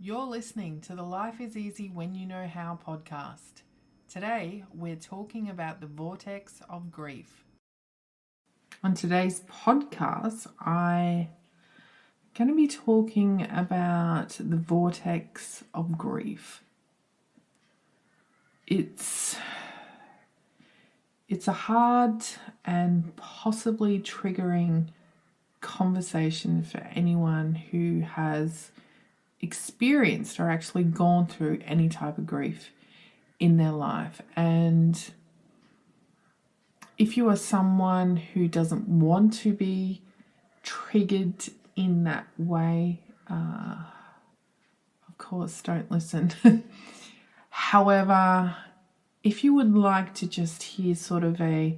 You're listening to the Life is Easy When You Know How podcast. Today, we're talking about the vortex of grief. On today's podcast, I'm going to be talking about the vortex of grief. It's a hard and possibly triggering conversation for anyone who has experienced or actually gone through any type of grief in their life. And if you are someone who doesn't want to be triggered in that way, of course, don't listen. However, if you would like to just hear sort of a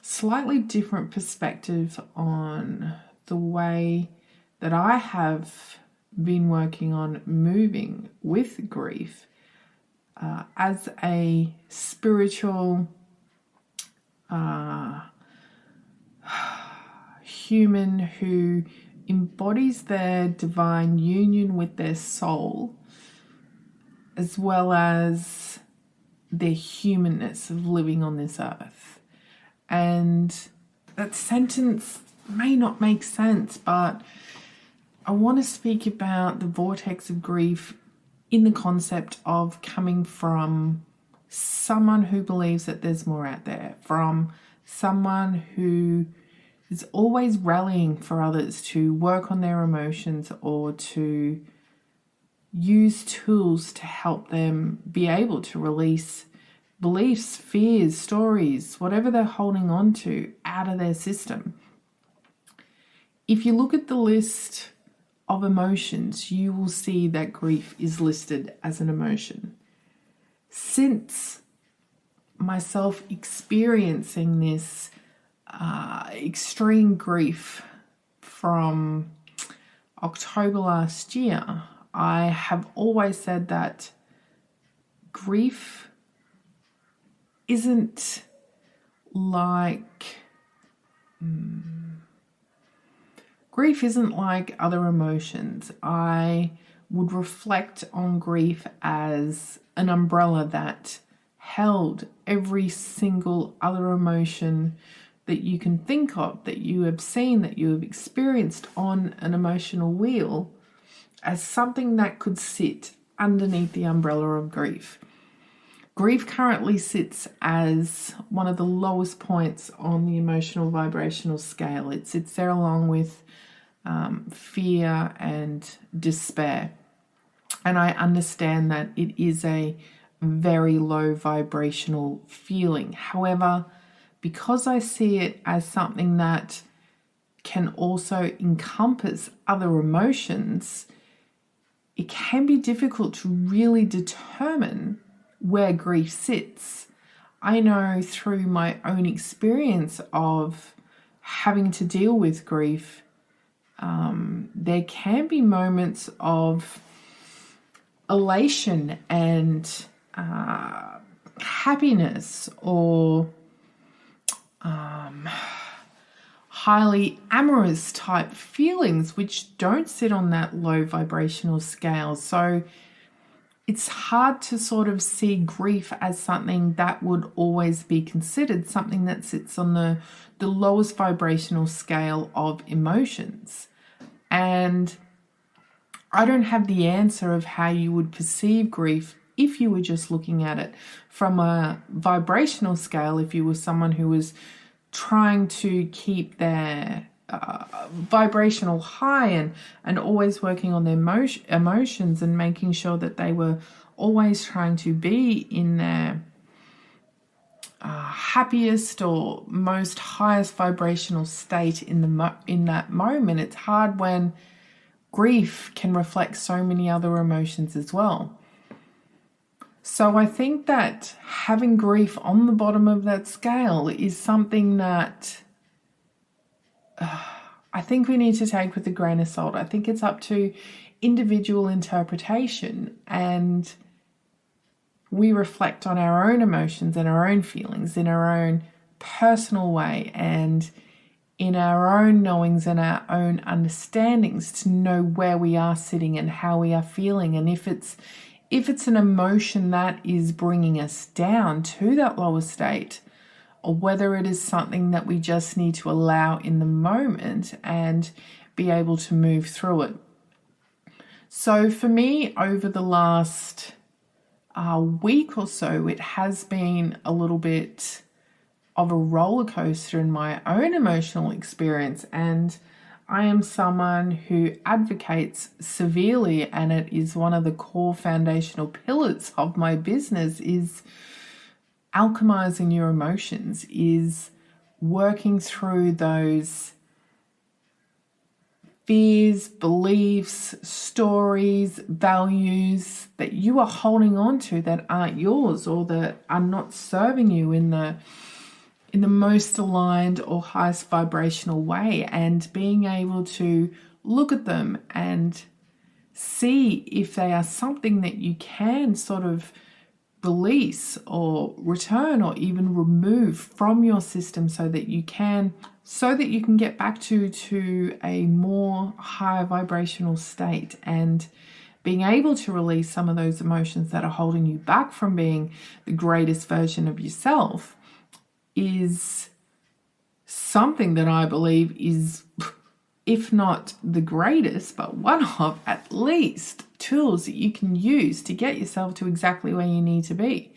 slightly different perspective on the way that I have been working on moving with grief as a spiritual human who embodies their divine union with their soul, as well as their humanness of living on this earth. And that sentence may not make sense, but I want to speak about the vortex of grief in the concept of coming from someone who believes that there's more out there, from someone who is always rallying for others to work on their emotions or to use tools to help them be able to release beliefs, fears, stories, whatever they're holding on to out of their system. If you look at the list of emotions, you will see that grief is listed as an emotion. Since myself experiencing this extreme grief from October last year, I have always said that grief isn't like other emotions. I would reflect on grief as an umbrella that held every single other emotion that you can think of, that you have seen, that you have experienced on an emotional wheel, as something that could sit underneath the umbrella of grief. Grief currently sits as one of the lowest points on the emotional vibrational scale. It sits there along with fear and despair. And I understand that it is a very low vibrational feeling. However, because I see it as something that can also encompass other emotions, it can be difficult to really determine where grief sits. I know through my own experience of having to deal with grief, there can be moments of elation and happiness or highly amorous type feelings which don't sit on that low vibrational scale. So it's hard to sort of see grief as something that would always be considered something that sits on the lowest vibrational scale of emotions. And I don't have the answer of how you would perceive grief if you were just looking at it from a vibrational scale, if you were someone who was trying to keep their vibrational high and always working on their emotions and making sure that they were always trying to be in their happiest or most highest vibrational state in that moment. It's hard when grief can reflect so many other emotions as well. So I think that having grief on the bottom of that scale is something that I think we need to take with a grain of salt. I think it's up to individual interpretation, and we reflect on our own emotions and our own feelings in our own personal way and in our own knowings and our own understandings to know where we are sitting and how we are feeling. And if it's an emotion that is bringing us down to that lower state, or whether it is something that we just need to allow in the moment and be able to move through it. So for me, over the last week or so, it has been a little bit of a roller coaster in my own emotional experience, and I am someone who advocates severely, and it is one of the core foundational pillars of my business, is alchemizing your emotions, is working through those fears, beliefs, stories, values that you are holding on to that aren't yours, or that are not serving you in the most aligned or highest vibrational way, and being able to look at them and see if they are something that you can sort of release or return or even remove from your system so that you can get back to a more higher vibrational state, and being able to release some of those emotions that are holding you back from being the greatest version of yourself is something that I believe is, if not the greatest, but one of at least tools that you can use to get yourself to exactly where you need to be.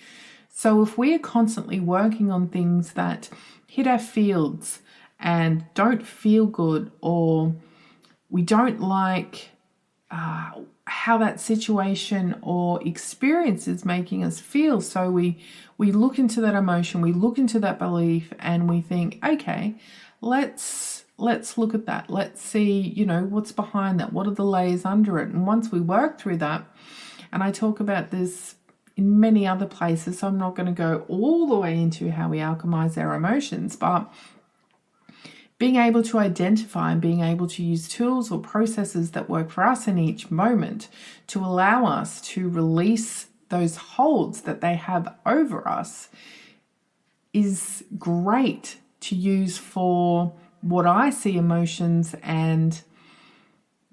So if we are constantly working on things that hit our fields and don't feel good, or we don't like how that situation or experience is making us feel, so we look into that emotion, we look into that belief, and we think, okay, let's look at that. Let's see, what's behind that. What are the layers under it? And once we work through that, and I talk about this in many other places, so I'm not going to go all the way into how we alchemize our emotions, but being able to identify and being able to use tools or processes that work for us in each moment to allow us to release those holds that they have over us is great to use for what I see emotions and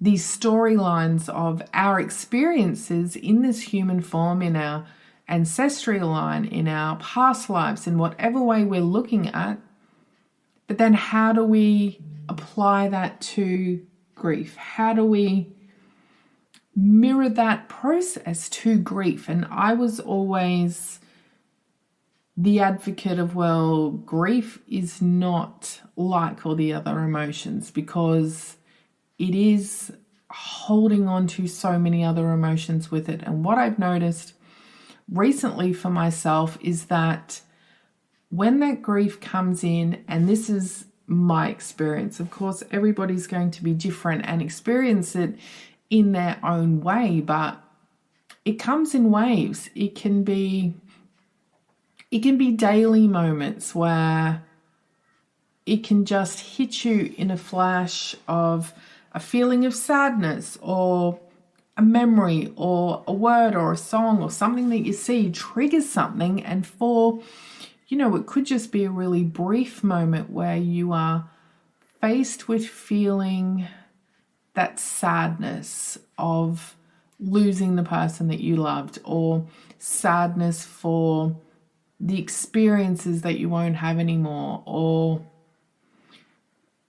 these storylines of our experiences in this human form, in our ancestral line, in our past lives, in whatever way we're looking at. But then how do we apply that to grief? How do we mirror that process to grief? And I was always the advocate of, well, grief is not like all the other emotions, because it is holding on to so many other emotions with it. And what I've noticed recently for myself is that when that grief comes in, and this is my experience, of course, everybody's going to be different and experience it in their own way, but it comes in waves. It can be daily moments where it can just hit you in a flash of a feeling of sadness, or a memory, or a word, or a song, or something that you see triggers something. And it could just be a really brief moment where you are faced with feeling that sadness of losing the person that you loved, or sadness for the experiences that you won't have anymore, or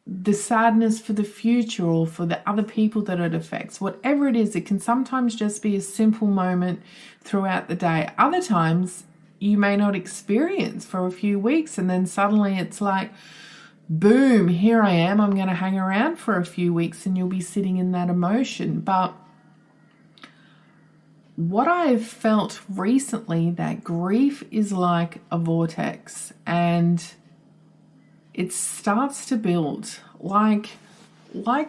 the sadness for the future, or for the other people that it affects. Whatever it is, it can sometimes just be a simple moment throughout the day. Other times you may not experience for a few weeks, and then suddenly it's like, boom, here I am. I'm going to hang around for a few weeks, and you'll be sitting in that emotion. But what I've felt recently, that grief is like a vortex, and it starts to build like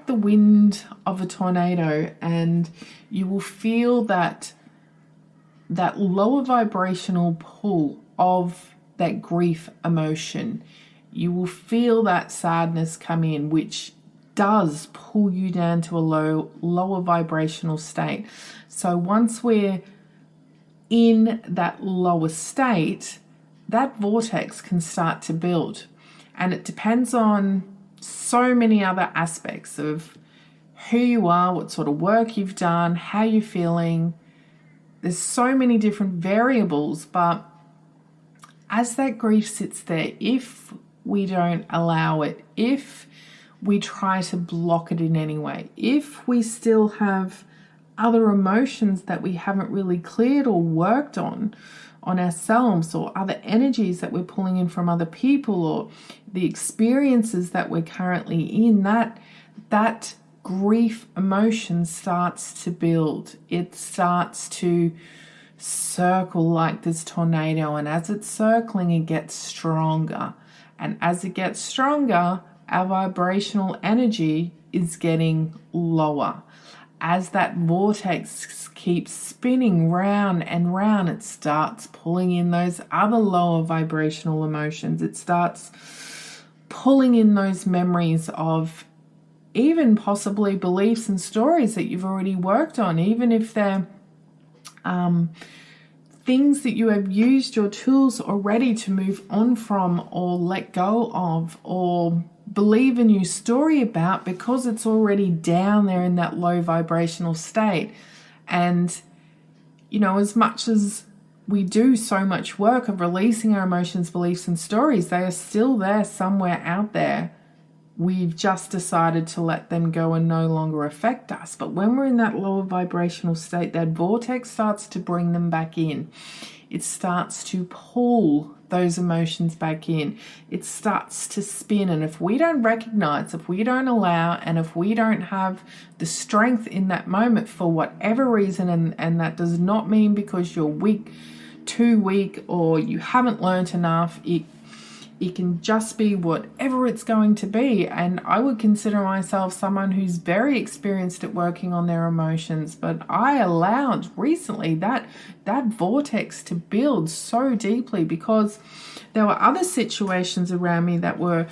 the wind of a tornado, and you will feel that lower vibrational pull of that grief emotion. You will feel that sadness come in, which does pull you down to a lower vibrational state. So once we're in that lower state, that vortex can start to build. And it depends on so many other aspects of who you are, what sort of work you've done, how you're feeling. There's so many different variables, but as that grief sits there, if we don't allow it, if we try to block it in any way, if we still have other emotions that we haven't really cleared or worked on ourselves, or other energies that we're pulling in from other people, or the experiences that we're currently in, that grief emotion starts to build. It starts to circle like this tornado, and as it's circling, it gets stronger. And as it gets stronger, our vibrational energy is getting lower. As that vortex keeps spinning round and round, it starts pulling in those other lower vibrational emotions. It starts pulling in those memories of even possibly beliefs and stories that you've already worked on, even if they're things that you have used your tools already to move on from, or let go of, or believe a new story about, because it's already down there in that low vibrational state. And, you know, as much as we do so much work of releasing our emotions, beliefs, and stories, they are still there somewhere out there. We've just decided to let them go and no longer affect us. But when we're in that lower vibrational state, that vortex starts to bring them back in. It starts to pull those emotions back in. It starts to spin. And if we don't recognize, if we don't allow, and if we don't have the strength in that moment for whatever reason, and that does not mean because you're weak, too weak, or you haven't learned enough, it can just be whatever it's going to be. And I would consider myself someone who's very experienced at working on their emotions, but I allowed recently that vortex to build so deeply because there were other situations around me that were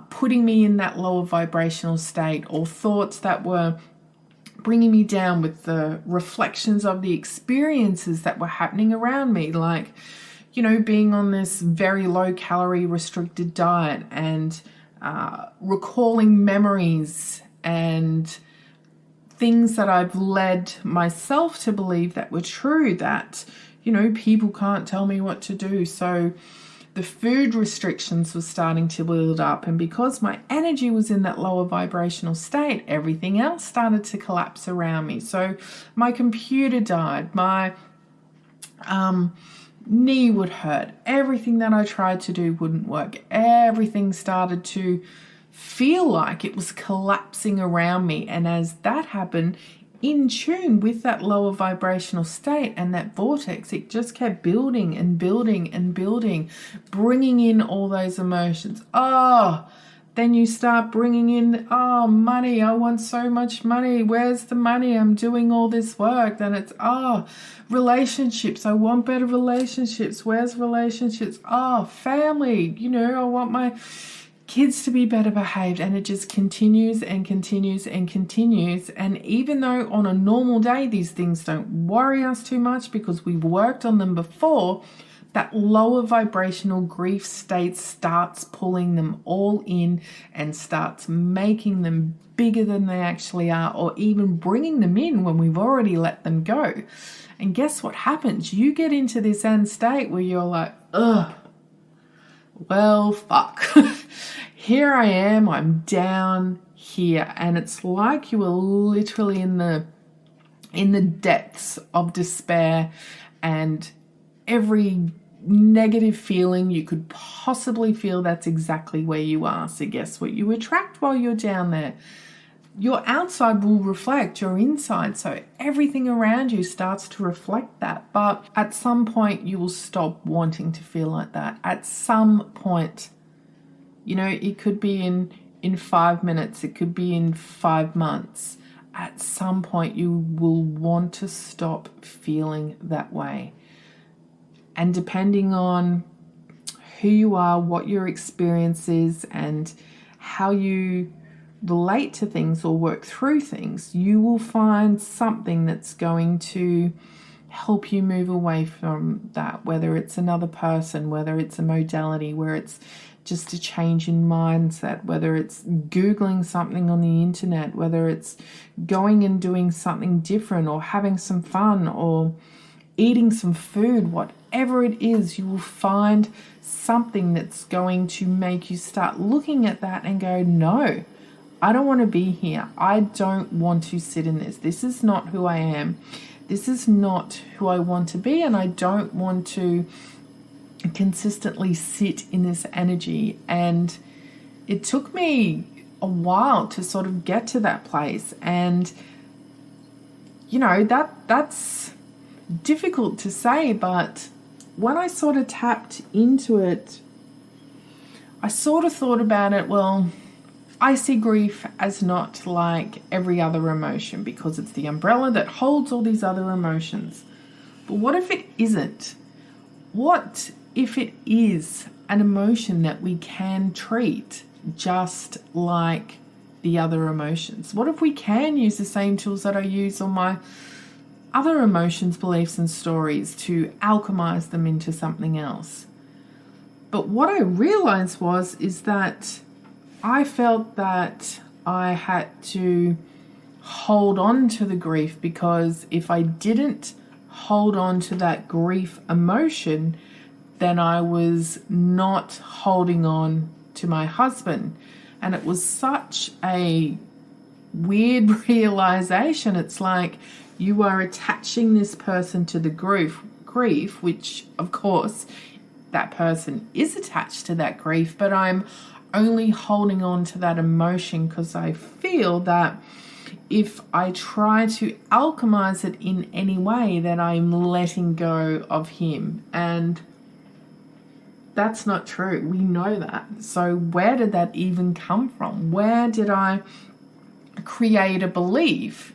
putting me in that lower vibrational state, or thoughts that were bringing me down with the reflections of the experiences that were happening around me, like, you know, being on this very low calorie restricted diet, and recalling memories and things that I've led myself to believe that were true, that, you know, people can't tell me what to do. So the food restrictions were starting to build up, and because my energy was in that lower vibrational state, everything else started to collapse around me. So my computer died, my knee would hurt, everything that I tried to do wouldn't work, everything started to feel like it was collapsing around me. And as that happened, in tune with that lower vibrational state and that vortex, it just kept building and building and building, bringing in all those emotions. Then you start bringing in, money. I want so much money. Where's the money? I'm doing all this work. Then it's, relationships. I want better relationships. Where's relationships? Family. You know, I want my kids to be better behaved. And it just continues and continues and continues. And even though on a normal day, these things don't worry us too much because we've worked on them before, that lower vibrational grief state starts pulling them all in and starts making them bigger than they actually are, or even bringing them in when we've already let them go. And guess what happens? You get into this end state where you're like, well, fuck. Here I am, I'm down here. And it's like you were literally in the depths of despair, and every negative feeling you could possibly feel, that's exactly where you are. So guess what you attract while you're down there? Your outside will reflect your inside, so everything around you starts to reflect that. But at some point you will stop wanting to feel like that. At some point, you know, it could be in 5 minutes, it could be in 5 months. At some point you will want to stop feeling that way. And depending on who you are, what your experience is, and how you relate to things or work through things, you will find something that's going to help you move away from that, whether it's another person, whether it's a modality, where it's just a change in mindset, whether it's Googling something on the internet, whether it's going and doing something different or having some fun or eating some food, whatever it is, you will find something that's going to make you start looking at that and go, no, I don't want to be here. I don't want to sit in this. This is not who I am. This is not who I want to be, and I don't want to consistently sit in this energy. And it took me a while to sort of get to that place. And, you know, that's difficult to say, but when I sort of tapped into it, I sort of thought about it, well, I see grief as not like every other emotion because it's the umbrella that holds all these other emotions. But what if it isn't? What if it is an emotion that we can treat just like the other emotions? What if we can use the same tools that I use on my other emotions, beliefs, and stories to alchemize them into something else? But what I realized is that I felt that I had to hold on to the grief, because if I didn't hold on to that grief emotion, then I was not holding on to my husband. And it was such a weird realization. It's like you are attaching this person to the grief, which of course that person is attached to that grief, but I'm only holding on to that emotion because I feel that if I try to alchemize it in any way, that I'm letting go of him. And that's not true. We know that. So where did that even come from? Where did I create a belief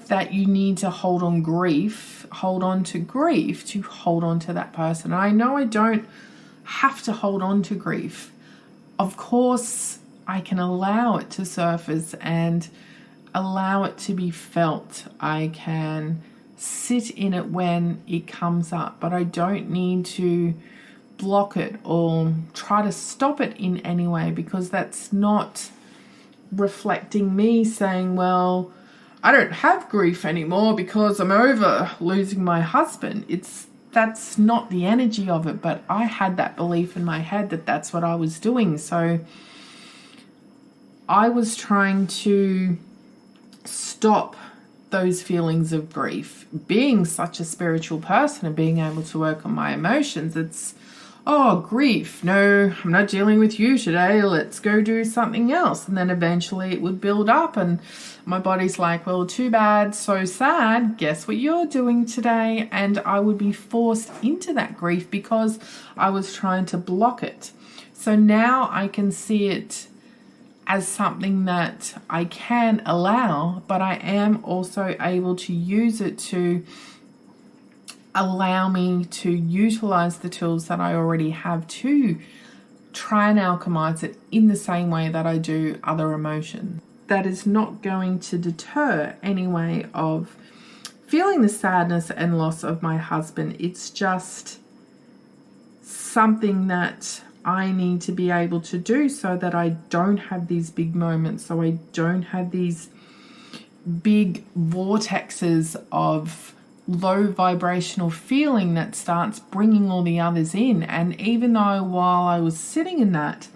that you need to hold on to grief to hold on to that person? And I know I don't have to hold on to grief. Of course, I can allow it to surface and allow it to be felt. I can sit in it when it comes up, but I don't need to block it or try to stop it in any way, because that's not reflecting me saying, well, I don't have grief anymore because I'm over losing my husband. That's not the energy of it, but I had that belief in my head that that's what I was doing. So I was trying to stop those feelings of grief. Being such a spiritual person and being able to work on my emotions, it's, oh, grief, no, I'm not dealing with you today, let's go do something else. And then eventually it would build up and my body's like, well, too bad, so sad, guess what you're doing today? And I would be forced into that grief because I was trying to block it. So now I can see it as something that I can allow, but I am also able to use it to allow me to utilize the tools that I already have to try and alchemize it in the same way that I do other emotions. That is not going to deter any way of feeling the sadness and loss of my husband. It's just something that I need to be able to do so that I don't have these big moments, so I don't have these big vortexes of low vibrational feeling that starts bringing all the others in. And even though while I was sitting in that,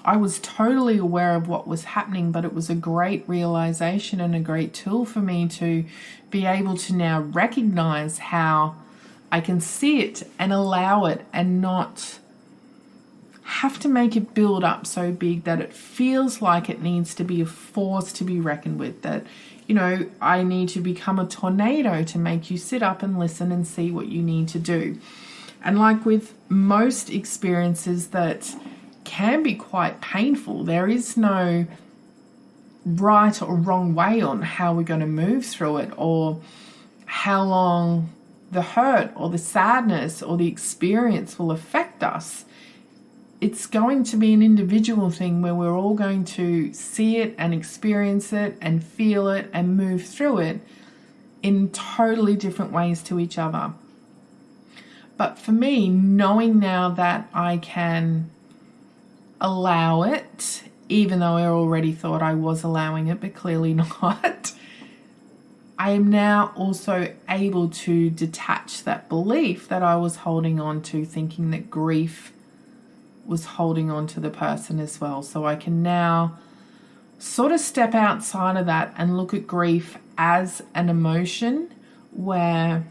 I was totally aware of what was happening, but it was a great realization and a great tool for me to be able to now recognize how I can see it and allow it and not have to make it build up so big that it feels like it needs to be a force to be reckoned with, that, you know, I need to become a tornado to make you sit up and listen and see what you need to do. And like with most experiences that can be quite painful, there is no right or wrong way on how we're going to move through it, or how long the hurt or the sadness or the experience will affect us. It's going to be an individual thing where we're all going to see it and experience it and feel it and move through it in totally different ways to each other. But for me, knowing now that I can allow it, even though I already thought I was allowing it, but clearly not, I am now also able to detach that belief that I was holding on to, thinking that grief was holding on to the person as well. So I can now sort of step outside of that and look at grief as an emotion where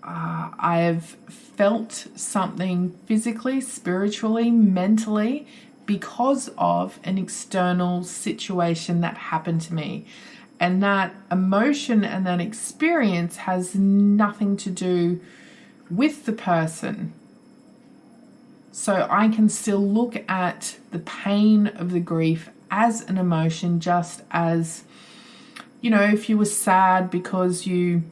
I have felt something physically, spiritually, mentally because of an external situation that happened to me. And that emotion and that experience has nothing to do with the person. So I can still look at the pain of the grief as an emotion, just as, you know, if you were sad because you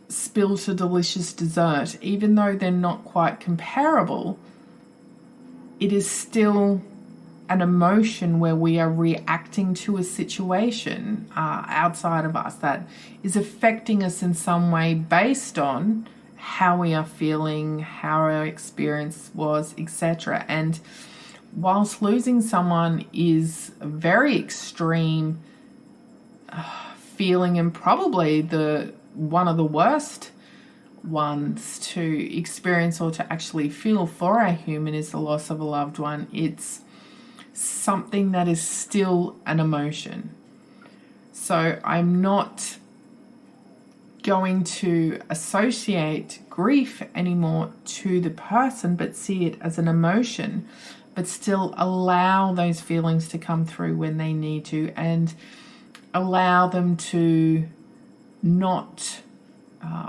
spilt a delicious dessert, even though they're not quite comparable, it is still an emotion where we are reacting to a situation outside of us that is affecting us in some way based on how we are feeling, how our experience was, etc. And whilst losing someone is a very extreme feeling, and probably one of the worst ones to experience or to actually feel for a human is the loss of a loved one, it's something that is still an emotion. So I'm not going to associate grief anymore to the person, but see it as an emotion, but still allow those feelings to come through when they need to, and allow them to not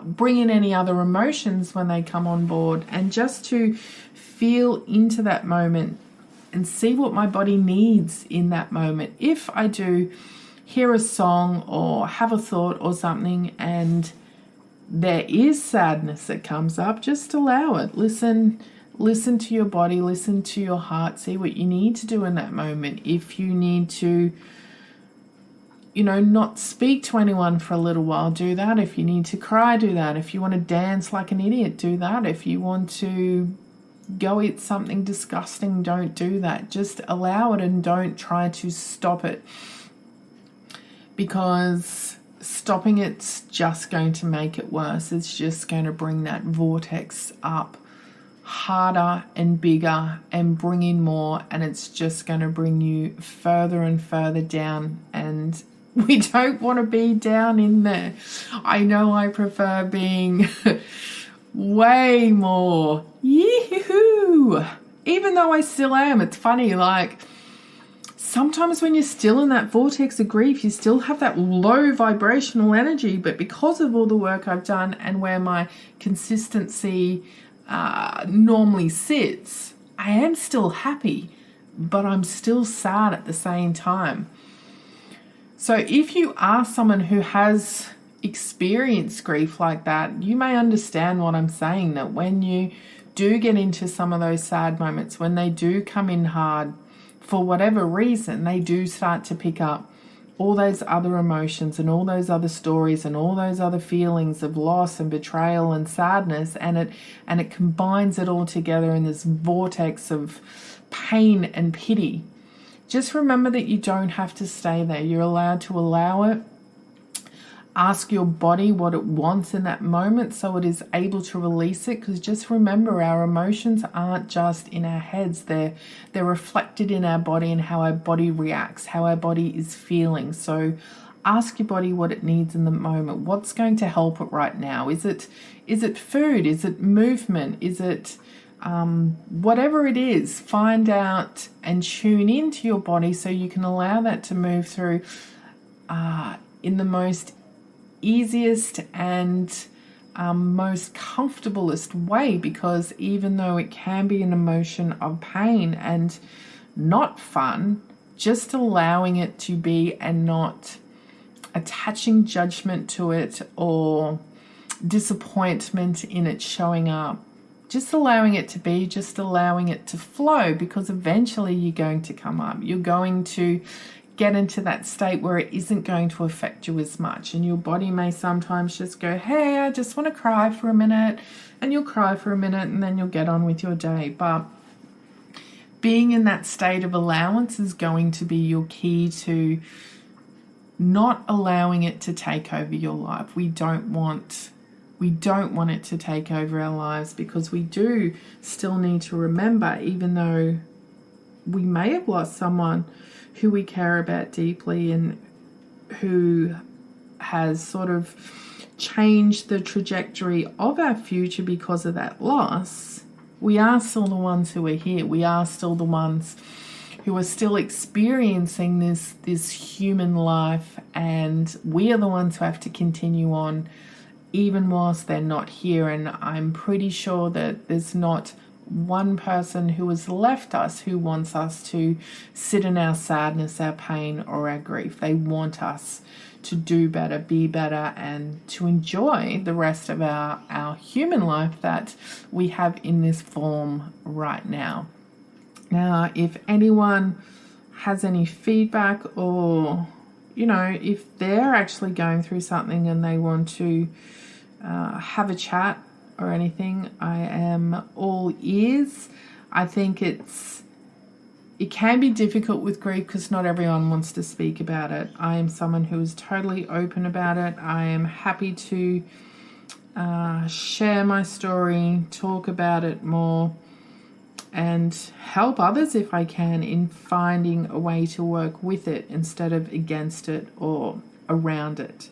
bring in any other emotions when they come on board, and just to feel into that moment and see what my body needs in that moment. If I do hear a song or have a thought or something and there is sadness that comes up, just allow it. Listen to your body, listen to your heart, see what you need to do in that moment. If you need to, you know, not speak to anyone for a little while, do that. If you need to cry, do that. If you want to dance like an idiot, do that. If you want to go eat something disgusting, don't do that. Just allow it and don't try to stop it, because stopping it's just going to make it worse. It's just going to bring that vortex up harder and bigger and bring in more, and it's just going to bring you further and further down, and we don't want to be down in there. I know I prefer being way more yee-hoo, even though I still am. It's funny, like sometimes when you're still in that vortex of grief, you still have that low vibrational energy, but because of all the work I've done and where my consistency normally sits, I am still happy, but I'm still sad at the same time. So if you are someone who has experienced grief like that, you may understand what I'm saying, that when you do get into some of those sad moments, when they do come in hard, for whatever reason, they do start to pick up all those other emotions and all those other stories and all those other feelings of loss and betrayal and sadness, and it combines it all together in this vortex of pain and pity. Just remember that you don't have to stay there. You're allowed to allow it. Ask your body what it wants in that moment so it is able to release it, because just remember, our emotions aren't just in our heads. They're reflected in our body and how our body reacts, how our body is feeling. So ask your body what it needs in the moment. What's going to help it right now? Is it food? Is it movement? Is it whatever it is? Find out and tune into your body so you can allow that to move through in the most easiest and most comfortablest way, because even though it can be an emotion of pain and not fun, just allowing it to be and not attaching judgment to it or disappointment in it showing up, just allowing it to be, just allowing it to flow, because eventually you're going to come up. You're going to get into that state where it isn't going to affect you as much, and your body may sometimes just go, hey, I just want to cry for a minute, and you'll cry for a minute and then you'll get on with your day. But being in that state of allowance is going to be your key to not allowing it to take over your life. We don't want it to take over our lives, because we do still need to remember, even though we may have lost someone who we care about deeply and who has sort of changed the trajectory of our future because of that loss, we are still the ones who are here. We are still the ones who are still experiencing this human life, and we are the ones who have to continue on even whilst they're not here. And I'm pretty sure that there's not one person who has left us who wants us to sit in our sadness, our pain, or our grief. They want us to do better, be better, and to enjoy the rest of our human life that we have in this form right now. Now, if anyone has any feedback, or if they're actually going through something and they want to have a chat or anything, I am all ears. I think it can be difficult with grief because not everyone wants to speak about it. I am someone who is totally open about it. I am happy to share my story, talk about it more, and help others if I can in finding a way to work with it instead of against it or around it.